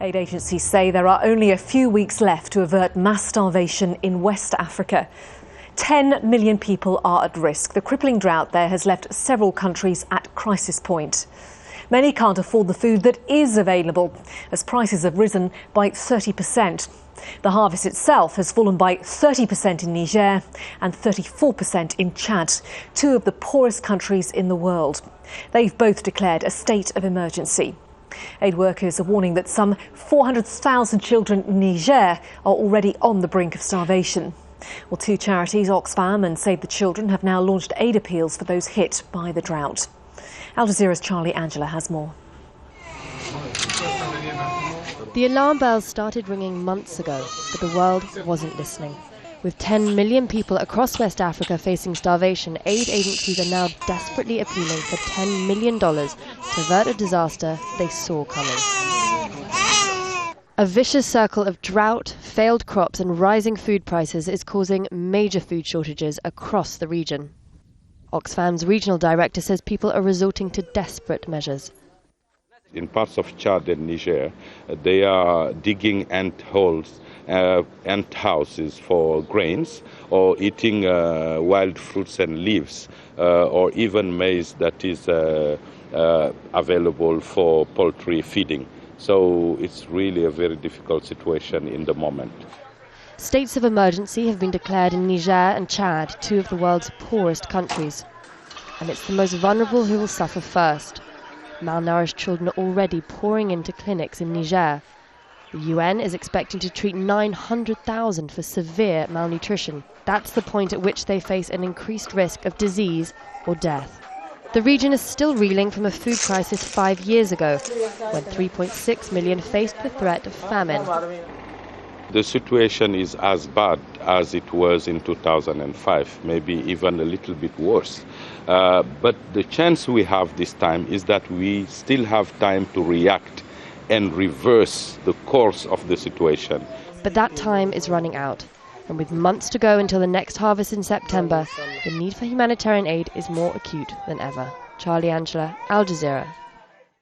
Aid agencies say there are only a few weeks left to avert mass starvation in West Africa. 10 million people are at risk. The crippling drought there has left several countries at crisis point. Many can't afford the food that is available, as prices have risen by 30%. The harvest itself has fallen by 30% in Niger and 34% in Chad, two of the poorest countries in the world. They've both declared a state of emergency. Aid workers are warning that some 400,000 children in Niger are already on the brink of starvation. Well, two charities, Oxfam and Save the Children, have now launched aid appeals for those hit by the drought. Al Jazeera's Charlie Angela has more. The alarm bells started ringing months ago, but the world wasn't listening. With 10 million people across West Africa facing starvation, aid agencies are now desperately appealing for $10 million to avert a disaster they saw coming. A vicious circle of drought, failed crops and rising food prices is causing major food shortages across the region. Oxfam's regional director says people are resorting to desperate measures. In parts of Chad and Niger, they are digging ant holes, ant houses for grains, or eating wild fruits and leaves, or even maize that is available for poultry feeding. So it's really a very difficult situation in the moment. States of emergency have been declared in Niger and Chad, two of the world's poorest countries. And it's the most vulnerable who will suffer first. Malnourished children are already pouring into clinics in Niger. The UN is expecting to treat 900,000 for severe malnutrition. That's the point at which they face an increased risk of disease or death. The region is still reeling from a food crisis 5 years ago, when 3.6 million faced the threat of famine. The situation is as bad as it was in 2005, maybe even a little bit worse. But the chance we have this time is that we still have time to react and reverse the course of the situation. But that time is running out. And with months to go until the next harvest in September, the need for humanitarian aid is more acute than ever. Charlie Angela, Al Jazeera.